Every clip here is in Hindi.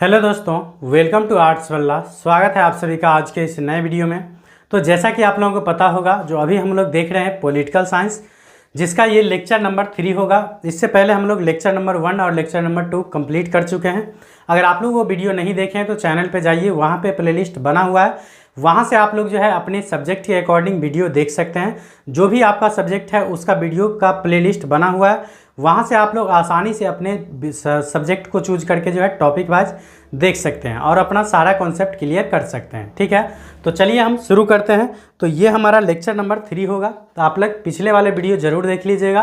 हेलो दोस्तों, वेलकम टू आर्ट्स वल्ला। स्वागत है आप सभी का आज के इस नए वीडियो में। तो जैसा कि आप लोगों को पता होगा, जो अभी हम लोग देख रहे हैं पॉलिटिकल साइंस, जिसका ये लेक्चर नंबर 3 होगा। इससे पहले हम लोग लेक्चर नंबर 1 और लेक्चर नंबर 2 कंप्लीट कर चुके हैं। अगर आप लोग वो वीडियो नहीं देखे हैं तो चैनल पे जाइए, वहाँ पे प्लेलिस्ट बना हुआ है, वहाँ से आप लोग जो है अपने सब्जेक्ट के अकॉर्डिंग वीडियो देख सकते हैं। जो भी आपका सब्जेक्ट है उसका वीडियो का प्लेलिस्ट बना हुआ है, वहाँ से आप लोग आसानी से अपने सब्जेक्ट को चूज करके जो है टॉपिक वाइज देख सकते हैं और अपना सारा कॉन्सेप्ट क्लियर कर सकते हैं। ठीक है, तो चलिए हम शुरू करते हैं। तो ये हमारा लेक्चर नंबर 3 होगा। तो आप लोग पिछले वाले वीडियो ज़रूर देख लीजिएगा,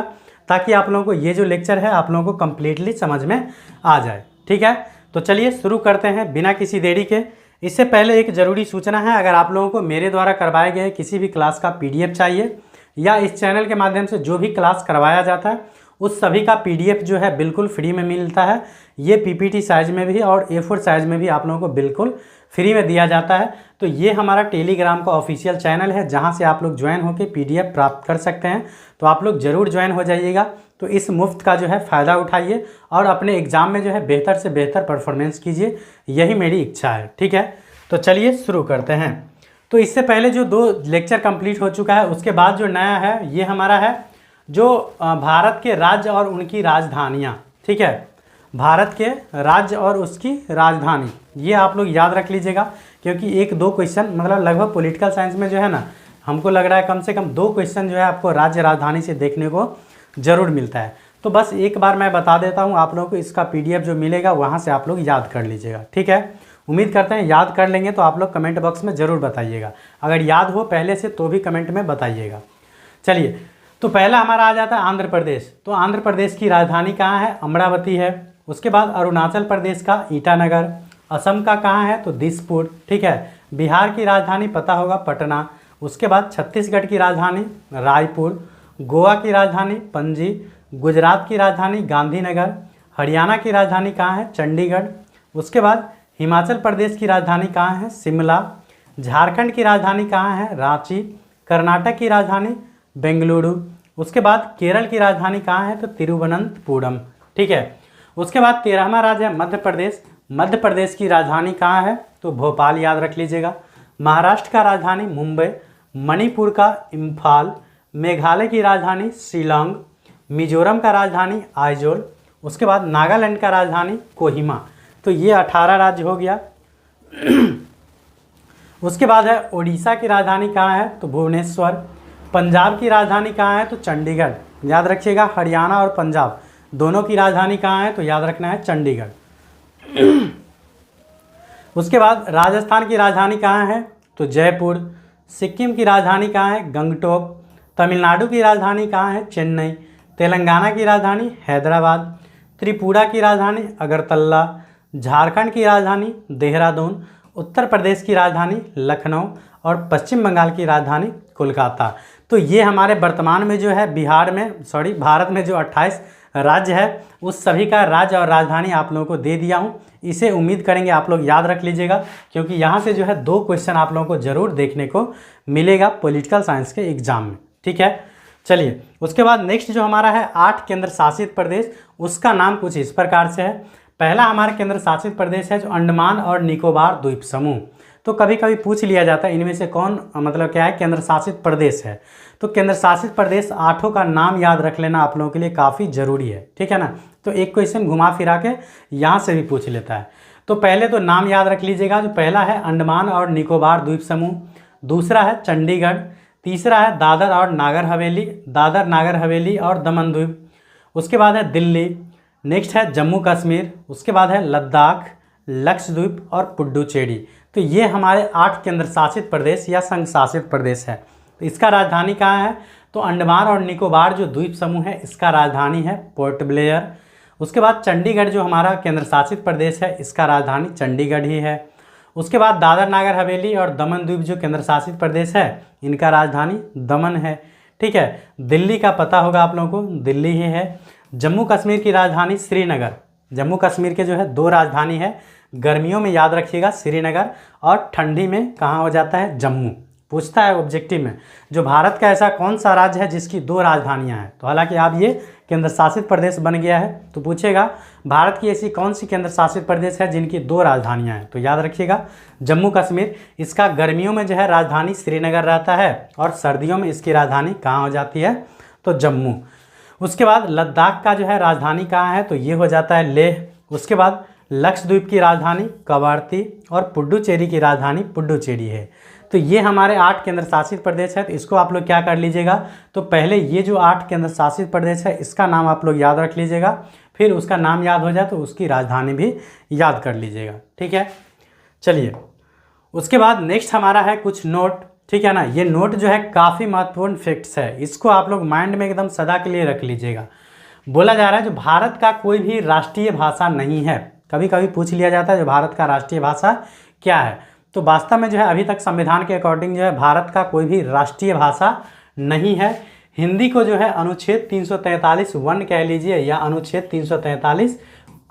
ताकि आप लोगों को ये जो लेक्चर है आप लोगों को कम्प्लीटली समझ में आ जाए। ठीक है, तो चलिए शुरू करते हैं बिना किसी देरी के। इससे पहले एक ज़रूरी सूचना है, अगर आप लोगों को मेरे द्वारा करवाए गए किसी भी क्लास का PDF चाहिए या इस चैनल के माध्यम से जो भी क्लास करवाया जाता है उस सभी का PDF जो है बिल्कुल फ्री में मिलता है। ये PPT साइज़ में भी और A4 साइज़ में भी आप लोगों को बिल्कुल फ्री में दिया जाता है। तो ये हमारा टेलीग्राम का ऑफिशियल चैनल है, जहाँ से आप लोग ज्वाइन होकर PDF प्राप्त कर सकते हैं। तो आप लोग ज़रूर ज्वाइन हो जाइएगा। तो इस मुफ्त का जो है फ़ायदा उठाइए और अपने एग्ज़ाम में जो है बेहतर से बेहतर परफॉर्मेंस कीजिए, यही मेरी इच्छा है। ठीक है, तो चलिए शुरू करते हैं। तो इससे पहले जो 2 लेक्चर कंप्लीट हो चुका है, उसके बाद जो नया है ये हमारा है जो भारत के राज्य और उनकी राजधानियाँ। ठीक है, भारत के राज्य और उसकी राजधानी, ये आप लोग याद रख लीजिएगा, क्योंकि 1-2 क्वेश्चन मतलब लगभग पॉलिटिकल साइंस में जो है ना, हमको लग रहा है कम से कम 2 क्वेश्चन जो है आपको राज्य राजधानी से देखने को ज़रूर मिलता है। तो बस एक बार मैं बता देता हूँ आप लोगों को, इसका PDF जो मिलेगा वहाँ से आप लोग याद कर लीजिएगा। ठीक है, उम्मीद करते हैं याद कर लेंगे। तो आप लोग कमेंट बॉक्स में ज़रूर बताइएगा, अगर याद हो पहले से तो भी कमेंट में बताइएगा। चलिए, तो पहला हमारा आ जाता है आंध्र प्रदेश। तो आंध्र प्रदेश की राजधानी कहाँ है? अमरावती है। उसके बाद अरुणाचल प्रदेश का ईटानगर। असम का कहाँ है? तो दिसपुर। ठीक है, बिहार की राजधानी पता होगा पटना। उसके बाद छत्तीसगढ़ की राजधानी रायपुर। गोवा की राजधानी पणजी। गुजरात की राजधानी गांधीनगर। हरियाणा की राजधानी कहाँ है? चंडीगढ़। उसके बाद हिमाचल प्रदेश की राजधानी कहाँ है? शिमला। झारखंड की राजधानी कहाँ है? रांची। कर्नाटक की राजधानी बेंगलुरु। उसके बाद केरल की राजधानी कहाँ है? तो तिरुवनंतपुरम। ठीक है, उसके बाद 13वां राज्य है मध्य प्रदेश। मध्य प्रदेश की राजधानी कहाँ है? तो भोपाल, याद रख लीजिएगा। महाराष्ट्र का राजधानी मुंबई। मणिपुर का इम्फाल। मेघालय की राजधानी शिलांग। मिजोरम का राजधानी आइजोल। उसके बाद नागालैंड का राजधानी कोहिमा। तो ये 18 राज्य हो गया। उसके बाद है उड़ीसा की राजधानी कहाँ है? तो भुवनेश्वर। पंजाब की राजधानी कहाँ है? तो चंडीगढ़, याद रखिएगा। हरियाणा और पंजाब दोनों की राजधानी कहाँ है? तो याद रखना है चंडीगढ़। उसके बाद राजस्थान की राजधानी कहाँ है? तो जयपुर। सिक्किम की राजधानी कहाँ है? गंगटोक। तमिलनाडु की राजधानी कहाँ है? चेन्नई। तेलंगाना की राजधानी हैदराबाद। त्रिपुरा की राजधानी अगरतला। झारखंड की राजधानी देहरादून। उत्तर प्रदेश की राजधानी लखनऊ और पश्चिम बंगाल की राजधानी कोलकाता। तो ये हमारे वर्तमान में जो है भारत में जो 28 राज्य है, उस सभी का राज्य और राजधानी आप लोगों को दे दिया हूँ। इसे उम्मीद करेंगे आप लोग याद रख लीजिएगा, क्योंकि यहाँ से जो है 2 क्वेश्चन आप लोगों को ज़रूर देखने को मिलेगा पॉलिटिकल साइंस के एग्जाम में। ठीक है, चलिए उसके बाद नेक्स्ट जो हमारा है 8 केंद्र शासित प्रदेश, उसका नाम कुछ इस प्रकार से है। पहला हमारा केंद्र शासित प्रदेश है जो अंडमान और निकोबार द्वीप समूह। तो कभी कभी पूछ लिया जाता है इनमें से कौन मतलब क्या है केंद्र शासित प्रदेश है। तो केंद्र शासित प्रदेश 8 का नाम याद रख लेना आप लोगों के लिए काफ़ी ज़रूरी है। ठीक है ना, तो एक क्वेश्चन घुमा फिरा के यहाँ से भी पूछ लेता है। तो पहले तो नाम याद रख लीजिएगा। जो पहला है अंडमान और निकोबार द्वीप समूह, दूसरा है चंडीगढ़, तीसरा है दादर नागर हवेली और दमन द्वीप। उसके बाद है दिल्ली, नेक्स्ट है जम्मू कश्मीर, उसके बाद है लद्दाख, लक्षद्वीप और पुडुचेरी। तो ये हमारे 8 केंद्र शासित प्रदेश या संघ शासित प्रदेश है। तो इसका राजधानी कहाँ है? तो अंडमान और निकोबार जो द्वीप समूह है इसका राजधानी है पोर्ट ब्लेयर। उसके बाद चंडीगढ़ जो हमारा केंद्र शासित प्रदेश है, इसका राजधानी चंडीगढ़ ही है। उसके बाद दादर नागर हवेली और दमन द्वीप जो केंद्र शासित प्रदेश है, इनका राजधानी दमन है। ठीक है, दिल्ली का पता होगा आप लोगों को, दिल्ली ही है। जम्मू कश्मीर की राजधानी श्रीनगर। जम्मू कश्मीर के जो है 2 राजधानी है, गर्मियों में याद रखिएगा श्रीनगर और ठंडी में कहाँ हो जाता है? जम्मू। पूछता है ऑब्जेक्टिव में, जो भारत का ऐसा कौन सा राज्य है जिसकी 2 राजधानियां हैं। तो हालांकि अब ये केंद्र शासित प्रदेश बन गया है, तो पूछेगा भारत की ऐसी कौन सी केंद्र शासित प्रदेश है जिनकी 2 राजधानियां हैं। तो याद रखिएगा जम्मू कश्मीर। इसका गर्मियों में जो है राजधानी श्रीनगर रहता है और सर्दियों में इसकी राजधानी कहाँ हो जाती है, तो जम्मू। उसके बाद लद्दाख का जो है राजधानी कहाँ है, तो ये हो जाता है लेह। उसके बाद लक्षद्वीप की राजधानी कवारती और पुडुचेरी की राजधानी पुडुचेरी है। तो ये हमारे 8 केंद्र शासित प्रदेश है। तो इसको आप लोग क्या कर लीजिएगा, तो पहले ये जो 8 केंद्र शासित प्रदेश है इसका नाम आप लोग याद रख लीजिएगा, फिर उसका नाम याद हो जाए तो उसकी राजधानी भी याद कर लीजिएगा, ठीक है। चलिए उसके बाद नेक्स्ट हमारा है कुछ नोट, ठीक है ना। ये नोट जो है काफ़ी महत्वपूर्ण फैक्ट्स है, इसको आप लोग माइंड में एकदम सदा के लिए रख लीजिएगा। बोला जा रहा है जो भारत का कोई भी राष्ट्रीय भाषा नहीं है, कभी कभी पूछ लिया जाता है जो भारत का राष्ट्रीय भाषा क्या है। तो वास्तव में जो है अभी तक संविधान के अकॉर्डिंग जो है भारत का कोई भी राष्ट्रीय भाषा नहीं है। हिंदी को जो है अनुच्छेद 343 वन कह लीजिए या अनुच्छेद 343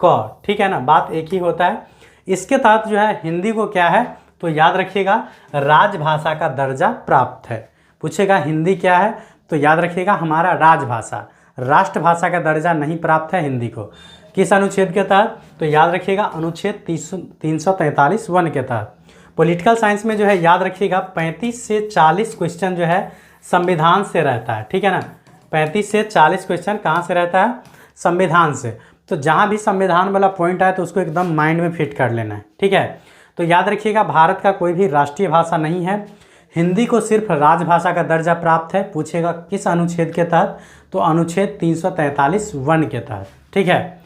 क, ठीक है ना, बात एक ही होता है। इसके तहत जो है हिंदी को क्या है, तो याद रखिएगा राजभाषा का दर्जा प्राप्त है। पूछेगा हिंदी क्या है, तो याद रखिएगा हमारा राजभाषा, राष्ट्रभाषा का दर्जा नहीं प्राप्त है हिंदी को। किस अनुच्छेद के तहत, तो याद रखिएगा अनुच्छेद 343 वन के तहत। पॉलिटिकल साइंस में जो है याद रखिएगा 35 से 40 क्वेश्चन जो है संविधान से रहता है, ठीक है ना। 35 से 40 क्वेश्चन कहाँ से रहता है, संविधान से। तो जहाँ भी संविधान वाला पॉइंट आए तो उसको एकदम माइंड में फिट कर लेना है, ठीक है। तो याद रखिएगा भारत का कोई भी राष्ट्रीय भाषा नहीं है, हिंदी को सिर्फ राजभाषा का दर्जा प्राप्त है। पूछेगा किस अनुच्छेद के तहत, तो अनुच्छेद 343 वन के तहत, ठीक है।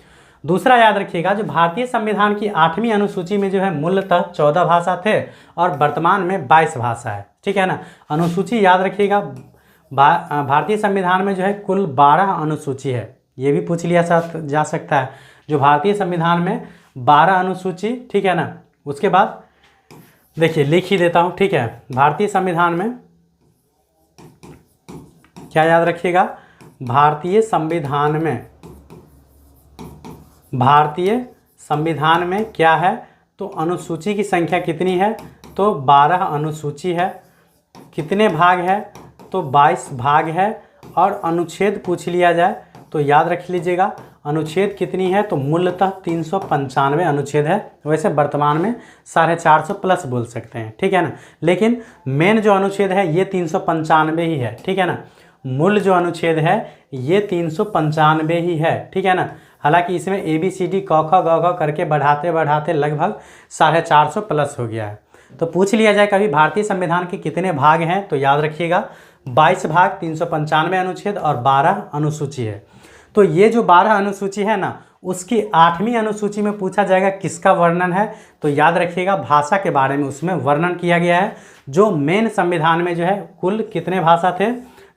दूसरा याद रखिएगा जो भारतीय संविधान की 8वीं अनुसूची में जो है मूलतः 14 भाषा थे और वर्तमान में 22 भाषा है, ठीक है ना। अनुसूची याद रखिएगा भारतीय संविधान में जो है कुल 12 अनुसूची है, ये भी पूछ लिया जा सकता है। जो भारतीय संविधान में 12 अनुसूची, ठीक है ना। उसके बाद देखिए लिख ही देता हूँ, ठीक है। भारतीय संविधान में क्या याद रखिएगा, भारतीय संविधान में क्या है, तो अनुसूची की संख्या कितनी है, तो 12 अनुसूची है। कितने भाग है, तो 22 भाग है। और अनुच्छेद पूछ लिया जाए तो याद रख लीजिएगा अनुच्छेद कितनी है, तो मूलतः 395 अनुच्छेद है। वैसे वर्तमान में 450 प्लस बोल सकते हैं, ठीक है ना। लेकिन मेन जो अनुच्छेद है ये 395 ही है, ठीक है ना। मूल जो अनुच्छेद है ये 395 ही है, ठीक है ना। हालांकि इसमें ABCD क ख ग घ करके बढ़ाते बढ़ाते लगभग 450 प्लस हो गया है। तो पूछ लिया जाए कभी भारतीय संविधान के कितने भाग हैं, तो याद रखिएगा 22 भाग, 395 अनुच्छेद और 12 अनुसूची है। तो ये जो 12 अनुसूची है ना, उसकी 8वीं अनुसूची में पूछा जाएगा किसका वर्णन है, तो याद रखिएगा भाषा के बारे में उसमें वर्णन किया गया है। जो मेन संविधान में जो है कुल कितने भाषा थे,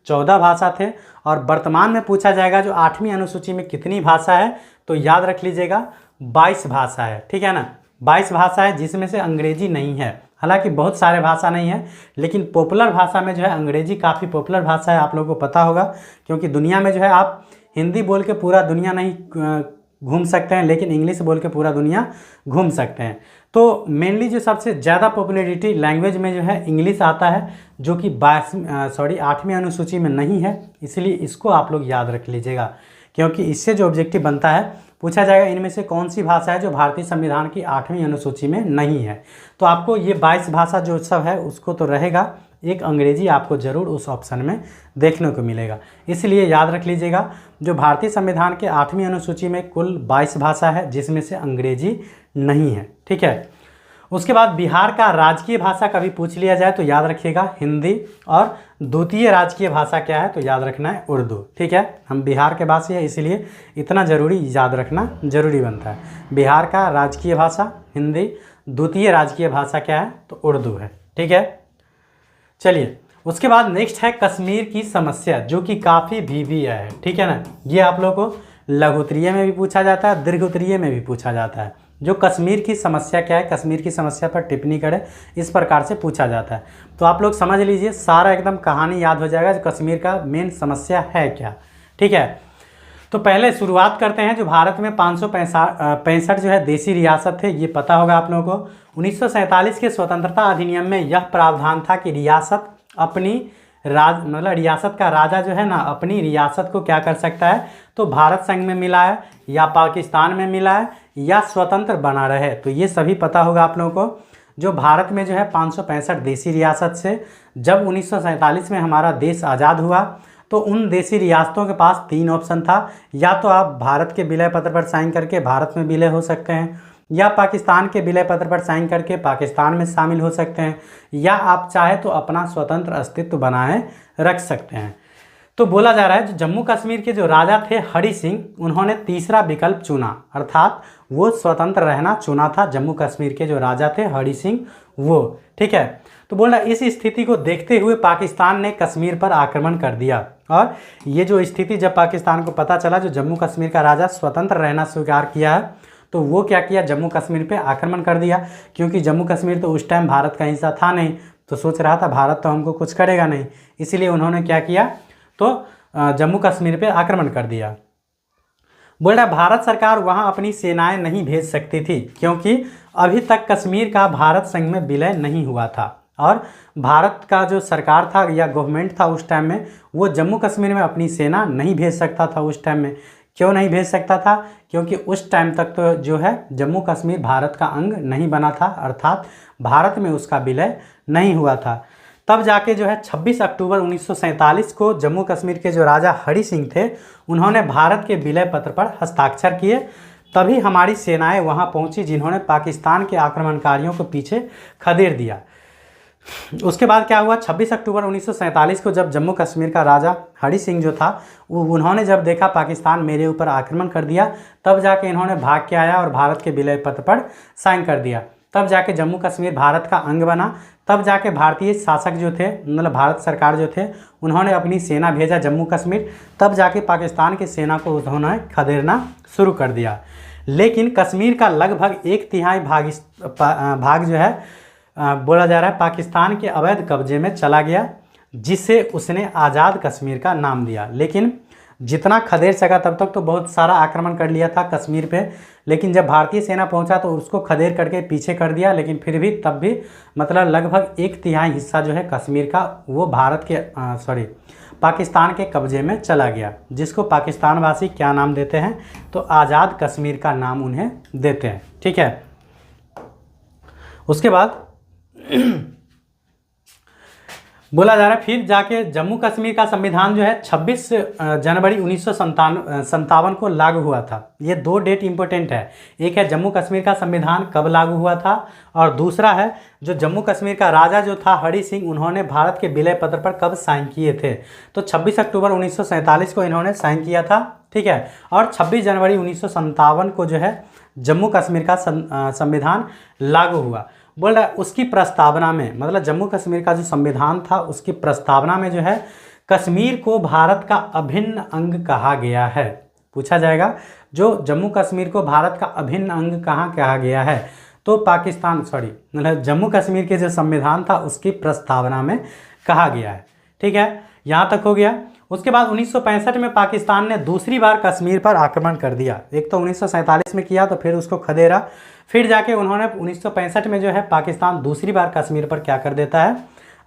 14 भाषा थे। और वर्तमान में पूछा जाएगा जो 8वीं अनुसूची में कितनी भाषा है, तो याद रख लीजिएगा 22 भाषा है, ठीक है ना। 22 भाषा है जिसमें से अंग्रेजी नहीं है। हालांकि बहुत सारे भाषा नहीं है, लेकिन पॉपुलर भाषा में जो है अंग्रेजी काफ़ी पॉपुलर भाषा है, आप लोगों को पता होगा। क्योंकि दुनिया में जो है आप हिंदी बोल के पूरा दुनिया नहीं घूम सकते हैं, लेकिन इंग्लिश बोल के पूरा दुनिया घूम सकते हैं। तो मेनली जो सबसे ज़्यादा पॉपुलैरिटी लैंग्वेज में जो है इंग्लिश आता है, जो कि 8वीं अनुसूची में नहीं है। इसलिए इसको आप लोग याद रख लीजिएगा, क्योंकि इससे जो ऑब्जेक्टिव बनता है, पूछा जाएगा इनमें से कौन सी भाषा है जो भारतीय संविधान की 8वीं अनुसूची में नहीं है। तो आपको ये 22 भाषा जो सब है उसको तो रहेगा, एक अंग्रेजी आपको ज़रूर उस ऑप्शन में देखने को मिलेगा। इसलिए याद रख लीजिएगा जो भारतीय संविधान के 8वीं अनुसूची में कुल 22 भाषा है जिसमें से अंग्रेजी नहीं है, ठीक है। उसके बाद बिहार का राजकीय भाषा कभी पूछ लिया जाए तो याद रखिएगा हिंदी, और द्वितीय राजकीय भाषा क्या है, तो याद रखना है उर्दू, ठीक है। हम बिहार के वासी हैं इसलिए इतना ज़रूरी याद रखना ज़रूरी बनता है। बिहार का राजकीय भाषा हिंदी, द्वितीय राजकीय भाषा क्या है, तो उर्दू है, ठीक है। चलिए उसके बाद नेक्स्ट है कश्मीर की समस्या, जो कि काफ़ी VV है, ठीक है ना। ये आप लोगों को लघु उत्तरीय में भी पूछा जाता है, दीर्घ उत्तरीय में भी पूछा जाता है। जो कश्मीर की समस्या क्या है, कश्मीर की समस्या पर टिप्पणी करें, इस प्रकार से पूछा जाता है। तो आप लोग समझ लीजिए, सारा एकदम कहानी याद हो जाएगा, जो कश्मीर का मेन समस्या है क्या, ठीक है। तो पहले शुरुआत करते हैं, जो भारत में 565 जो है देसी रियासत थे, ये पता होगा आप लोगों को। 1947 के स्वतंत्रता अधिनियम में यह प्रावधान था कि रियासत अपनी मतलब रियासत का राजा जो है ना अपनी रियासत को क्या कर सकता है, तो भारत संघ में मिलाए या पाकिस्तान में मिलाए या स्वतंत्र बना रहे। तो ये सभी पता होगा आप लोगों को। जो भारत में जो है 565 देसी रियासत से जब 1947 में हमारा देश आज़ाद हुआ तो उन देसी रियासतों के पास 3 ऑप्शन था, या तो आप भारत के विलय पत्र पर साइन करके भारत में विलय हो सकते हैं, या पाकिस्तान के विलय पत्र पर साइन करके पाकिस्तान में शामिल हो सकते हैं, या आप चाहे तो अपना स्वतंत्र अस्तित्व बनाए रख सकते हैं। तो बोला जा रहा है जो जम्मू कश्मीर के जो राजा थे हरि सिंह, उन्होंने तीसरा विकल्प चुना, अर्थात वो स्वतंत्र रहना चुना था। जम्मू कश्मीर के जो राजा थे हरि सिंह वो, ठीक है। तो बोल रहा इस स्थिति को देखते हुए पाकिस्तान ने कश्मीर पर आक्रमण कर दिया, और ये जो स्थिति जब पाकिस्तान को पता चला जो जम्मू कश्मीर का राजा स्वतंत्र रहना स्वीकार किया है, तो वो क्या किया, जम्मू कश्मीर पे आक्रमण कर दिया। क्योंकि जम्मू कश्मीर तो उस टाइम भारत का हिस्सा था नहीं, तो सोच रहा था भारत तो हमको कुछ करेगा नहीं, इसीलिए उन्होंने क्या किया, तो जम्मू कश्मीर पे आक्रमण कर दिया। बोल रहा भारत सरकार वहाँ अपनी सेनाएं नहीं भेज सकती थी, क्योंकि अभी तक कश्मीर का भारत संघ में विलय नहीं हुआ था, और भारत का जो सरकार था या गवर्नमेंट था उस टाइम में, वो जम्मू कश्मीर में अपनी सेना नहीं भेज सकता था उस टाइम में। क्यों नहीं भेज सकता था, क्योंकि उस टाइम तक तो जो है जम्मू कश्मीर भारत का अंग नहीं बना था, अर्थात भारत में उसका विलय नहीं हुआ था। तब जाके जो है 26 अक्टूबर 1947 को जम्मू कश्मीर के जो राजा हरि सिंह थे, उन्होंने भारत के विलय पत्र पर हस्ताक्षर किए, तभी हमारी सेनाएं वहां पहुंची जिन्होंने पाकिस्तान के आक्रमणकारियों को पीछे खदेड़ दिया। उसके बाद क्या हुआ, 26 अक्टूबर 1947 को जब जम्मू कश्मीर का राजा हरि सिंह जो था उन्होंने जब देखा पाकिस्तान मेरे ऊपर आक्रमण कर दिया, तब जाके इन्होंने भाग के आया और भारत के विलय पत्र पर साइन कर दिया। तब जाके जम्मू कश्मीर भारत का अंग बना। तब जाके भारतीय शासक जो थे, मतलब भारत सरकार जो थे, उन्होंने अपनी सेना भेजा जम्मू कश्मीर। तब जाके पाकिस्तान की सेना को उन्होंने खदेड़ना शुरू कर दिया। लेकिन कश्मीर का लगभग 1/3 भाग जो है बोला जा रहा है पाकिस्तान के अवैध कब्जे में चला गया, जिसे उसने आज़ाद कश्मीर का नाम दिया। लेकिन जितना खदेड़ सका तब तक तो बहुत सारा आक्रमण कर लिया था कश्मीर पे, लेकिन जब भारतीय सेना पहुंचा तो उसको खदेड़ करके पीछे कर दिया। लेकिन फिर भी तब भी मतलब लगभग 1/3 हिस्सा जो है कश्मीर का वो भारत के पाकिस्तान के कब्जे में चला गया, जिसको पाकिस्तान वासी क्या नाम देते हैं, तो आज़ाद कश्मीर का नाम उन्हें देते हैं, ठीक है। उसके बाद बोला जा रहा है फिर जाके जम्मू कश्मीर का संविधान जो है 26 जनवरी 1957 को लागू हुआ था। ये 2 डेट इंपॉर्टेंट है, एक है जम्मू कश्मीर का संविधान कब लागू हुआ था, और दूसरा है जो जम्मू कश्मीर का राजा जो था हरि सिंह, उन्होंने भारत के विलय पत्र पर कब साइन किए थे। तो 26 अक्टूबर 1947 को इन्होंने साइन किया था, ठीक है। और 26 जनवरी 1957 को जो है जम्मू कश्मीर का संविधान लागू हुआ। बोल रहा है उसकी प्रस्तावना में, मतलब जम्मू कश्मीर का जो संविधान था उसकी प्रस्तावना में जो है कश्मीर को भारत का अभिन्न अंग कहा गया है। पूछा जाएगा जो जम्मू कश्मीर को भारत का अभिन्न अंग कहाँ कहा गया है, तो मतलब जम्मू कश्मीर के जो संविधान था उसकी प्रस्तावना में कहा गया है, ठीक है। यहाँ तक हो गया। उसके बाद 1965 में पाकिस्तान ने दूसरी बार कश्मीर पर आक्रमण कर दिया। एक तो 1947 में किया तो फिर उसको खदेड़ा, फिर जाके उन्होंने 1965 में जो है पाकिस्तान दूसरी बार कश्मीर पर क्या कर देता है,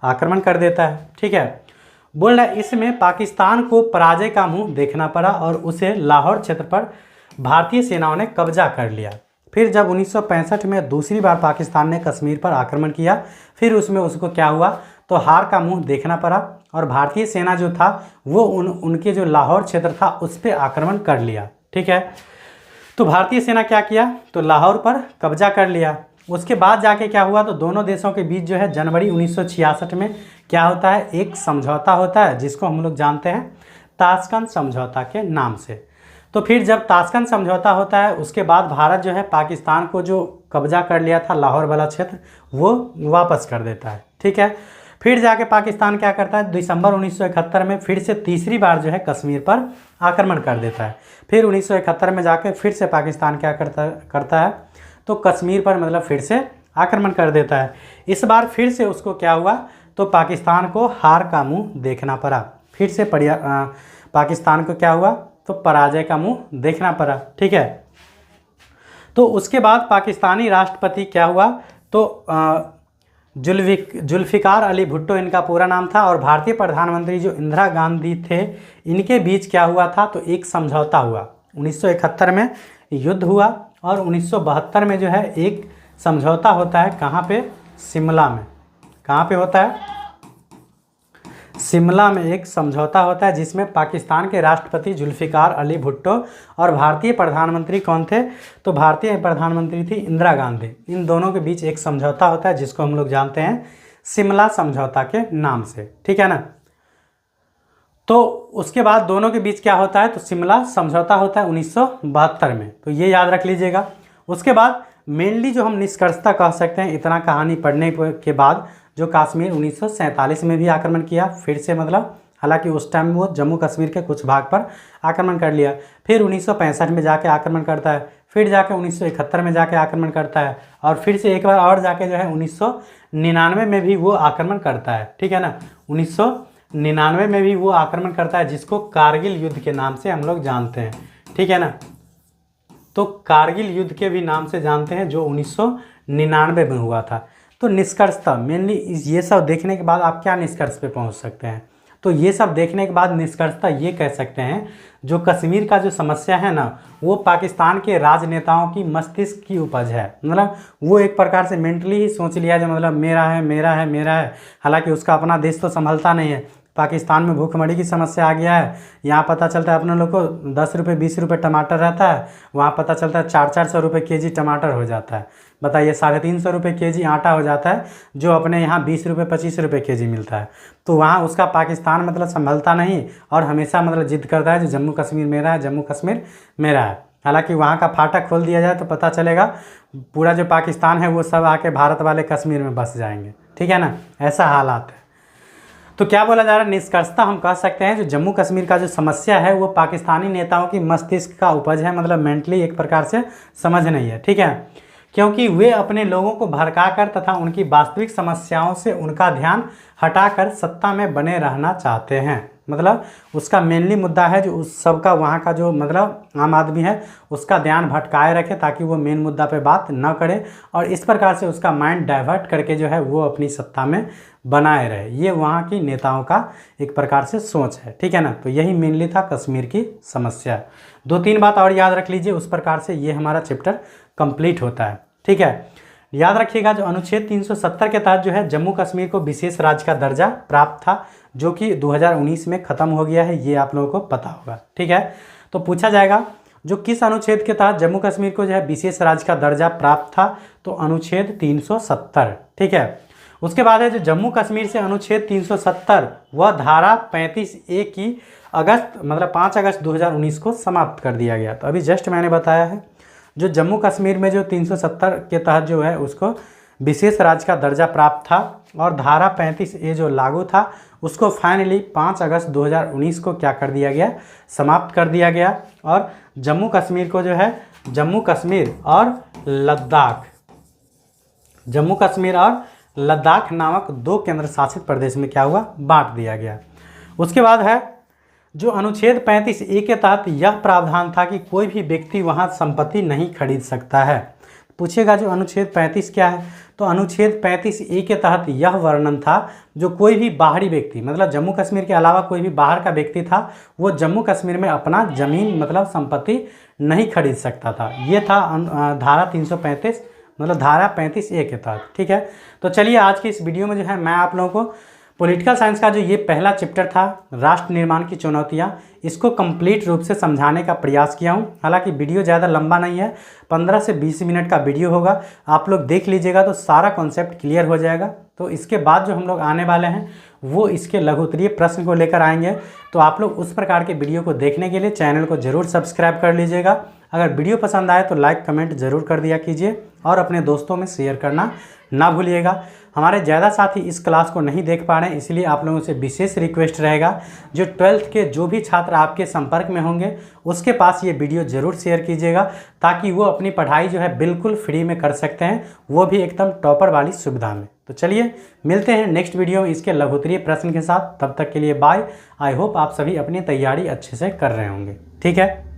आक्रमण कर देता है, ठीक है। बोल रहा है इसमें पाकिस्तान को पराजय का मुंह देखना पड़ा और उसे लाहौर क्षेत्र पर भारतीय सेनाओं ने कब्जा कर लिया। फिर जब 1965 में दूसरी बार पाकिस्तान ने कश्मीर पर आक्रमण किया, फिर उसमें उसको क्या हुआ, तो हार का मुंह देखना पड़ा और भारतीय सेना जो था वो उनके जो लाहौर क्षेत्र था उस पर आक्रमण कर लिया, ठीक है। तो भारतीय सेना क्या किया, तो लाहौर पर कब्जा कर लिया। उसके बाद जाके क्या हुआ, तो दोनों देशों के बीच जो है जनवरी 1966 में क्या होता है, एक समझौता होता है जिसको हम लोग जानते हैं ताशकंद समझौता के नाम से। तो फिर जब ताशकंद समझौता होता है उसके बाद भारत जो है पाकिस्तान को जो कब्जा कर लिया था लाहौर वाला क्षेत्र वो वापस कर देता है, ठीक है। फिर जाके पाकिस्तान क्या करता है, दिसंबर 1971 में फिर से तीसरी बार जो है कश्मीर पर आक्रमण कर देता है। फिर 1971 में जाके फिर से पाकिस्तान क्या करता है, तो कश्मीर पर मतलब फिर से आक्रमण कर देता है। इस बार फिर से उसको क्या हुआ, तो पाकिस्तान को हार का मुंह देखना पड़ा। फिर से पाकिस्तान को क्या हुआ, तो पराजय का मुंह देखना पड़ा। ठीक है, तो उसके बाद पाकिस्तानी राष्ट्रपति क्या हुआ, तो जुल्फ़िकार अली भुट्टो इनका पूरा नाम था, और भारतीय प्रधानमंत्री जो इंदिरा गांधी थे इनके बीच क्या हुआ था, तो एक समझौता हुआ। 1971 में युद्ध हुआ और 1972 में जो है एक समझौता होता है, कहाँ पे, शिमला में। कहाँ पे होता है, शिमला में एक समझौता होता है, जिसमें पाकिस्तान के राष्ट्रपति जुल्फ़िकार अली भुट्टो और भारतीय प्रधानमंत्री कौन थे, तो भारतीय प्रधानमंत्री थी इंदिरा गांधी। इन दोनों के बीच एक समझौता होता है जिसको हम लोग जानते हैं शिमला समझौता के नाम से। ठीक है ना। तो उसके बाद दोनों के बीच क्या होता है, तो शिमला समझौता होता है 1972 में, तो ये याद रख लीजिएगा। उसके बाद मेनली जो हम निष्कर्षता कह सकते हैं इतना कहानी पढ़ने के बाद, जो कश्मीर 1947 में भी आक्रमण किया फिर से, मतलब हालांकि उस टाइम वो जम्मू कश्मीर के कुछ भाग पर आक्रमण कर लिया, फिर 1965 में जाके आक्रमण करता है, फिर जाके 1971 में जाके आक्रमण करता है, और फिर से एक बार और जाके जो है 1999 में भी वो आक्रमण करता है। ठीक है ना, 1999 में भी वो आक्रमण करता है, जिसको कारगिल युद्ध के नाम से हम लोग जानते हैं। ठीक है ना, तो कारगिल युद्ध के भी नाम से जानते हैं, जो 1999 में हुआ था। तो निष्कर्षता मेनली ये सब देखने के बाद आप क्या निष्कर्ष पे पहुंच सकते हैं, तो ये सब देखने के बाद निष्कर्षता ये कह सकते हैं, जो कश्मीर का जो समस्या है ना, वो पाकिस्तान के राजनेताओं की मस्तिष्क की उपज है। मतलब वो एक प्रकार से मेंटली ही सोच लिया जो मतलब मेरा है मेरा है मेरा है, हालांकि उसका अपना देश तो संभलता नहीं है। पाकिस्तान में भूखमरी की समस्या आ गया है, यहाँ पता चलता है अपने लोग को 10 रुपये 20 रुपये टमाटर रहता है, वहाँ पता चलता है 400-400 रुपये केजी टमाटर हो जाता है। बताइए 350 रुपये केजी आटा हो जाता है, जो अपने यहाँ 20 रुपये 25 रुपये केजी मिलता है। तो वहाँ उसका पाकिस्तान मतलब संभलता नहीं, और हमेशा मतलब जिद करता है जो जम्मू कश्मीर मेरा है, जम्मू कश्मीर मेरा है। हालांकि वहाँ का फाटक खोल दिया जाए तो पता चलेगा पूरा जो पाकिस्तान है वो सब आके भारत वाले कश्मीर में बस जाएंगे। ठीक है ना, ऐसा हालात है। तो क्या बोला जा रहा है, निष्कर्षता हम कह सकते हैं जो जम्मू कश्मीर का जो समस्या है वो पाकिस्तानी नेताओं की मस्तिष्क का उपज है, मतलब मेंटली एक प्रकार से समझ नहीं है। ठीक है, क्योंकि वे अपने लोगों को भड़काकर तथा उनकी वास्तविक समस्याओं से उनका ध्यान हटाकर सत्ता में बने रहना चाहते हैं। मतलब उसका मेनली मुद्दा है जो उस सबका वहाँ का जो मतलब आम आदमी है उसका ध्यान भटकाए रखे, ताकि वो मेन मुद्दा पे बात न करे, और इस प्रकार से उसका माइंड डाइवर्ट करके जो है वो अपनी सत्ता में बनाए रहे। ये वहाँ की नेताओं का एक प्रकार से सोच है। ठीक है ना, तो यही मेनली था कश्मीर की समस्या। 2-3 बात और याद रख लीजिए, उस प्रकार से ये हमारा चैप्टर कंप्लीट होता है। ठीक है, याद रखिएगा जो अनुच्छेद 370 के तहत जो है जम्मू कश्मीर को विशेष राज्य का दर्जा प्राप्त था, जो कि 2019 में ख़त्म हो गया है, ये आप लोगों को पता होगा। ठीक है, तो पूछा जाएगा जो किस अनुच्छेद के तहत जम्मू कश्मीर को जो है विशेष राज्य का दर्जा प्राप्त था, तो अनुच्छेद 370। ठीक है, उसके बाद है जो जम्मू कश्मीर से अनुच्छेद 370 वह धारा 35A की अगस्त मतलब 5 अगस्त 2019 को समाप्त कर दिया गया। तो अभी जस्ट मैंने बताया है जो जम्मू कश्मीर में जो 370 के तहत जो है उसको विशेष राज्य का दर्जा प्राप्त था, और धारा 35A जो लागू था उसको फाइनली 5 अगस्त 2019 को क्या कर दिया गया, समाप्त कर दिया गया। और जम्मू कश्मीर को जो है जम्मू कश्मीर और लद्दाख नामक 2 केंद्र शासित प्रदेश में क्या हुआ, बांट दिया गया। उसके बाद है जो अनुच्छेद 35A के तहत यह प्रावधान था कि कोई भी व्यक्ति वहां संपत्ति नहीं खरीद सकता है। पूछेगा जो अनुच्छेद 35 क्या है, तो अनुच्छेद 35A के तहत यह वर्णन था जो कोई भी बाहरी व्यक्ति मतलब जम्मू कश्मीर के अलावा कोई भी बाहर का व्यक्ति था वो जम्मू कश्मीर में अपना ज़मीन मतलब संपत्ति नहीं खरीद सकता था। ये था धारा 335 मतलब धारा 35A के तहत। ठीक है, तो चलिए आज की इस वीडियो में जो है मैं आप लोगों को पॉलिटिकल साइंस का जो ये पहला चैप्टर था राष्ट्र निर्माण की चुनौतियाँ, इसको कंप्लीट रूप से समझाने का प्रयास किया हूँ। हालांकि वीडियो ज़्यादा लंबा नहीं है, 15 से 20 मिनट का वीडियो होगा, आप लोग देख लीजिएगा तो सारा कॉन्सेप्ट क्लियर हो जाएगा। तो इसके बाद जो हम लोग आने वाले हैं वो इसके लघु उत्तरीय प्रश्न को लेकर आएंगे। तो आप लोग उस प्रकार के वीडियो को देखने के लिए चैनल को ज़रूर सब्सक्राइब कर लीजिएगा। अगर वीडियो पसंद आए तो लाइक कमेंट ज़रूर कर दिया कीजिए और अपने दोस्तों में शेयर करना ना भूलिएगा। हमारे ज़्यादा साथी इस क्लास को नहीं देख पा रहे हैं, इसलिए आप लोगों से विशेष रिक्वेस्ट रहेगा जो 12th के जो भी छात्र आपके संपर्क में होंगे उसके पास ये वीडियो ज़रूर शेयर कीजिएगा, ताकि वो अपनी पढ़ाई जो है बिल्कुल फ्री में कर सकते हैं, वो भी एकदम टॉपर वाली सुविधा में। तो चलिए मिलते हैं नेक्स्ट वीडियो में इसके लघुत्तरीय प्रश्न के साथ। तब तक के लिए बाय। आई होप आप सभी अपनी तैयारी अच्छे से कर रहे होंगे। ठीक है।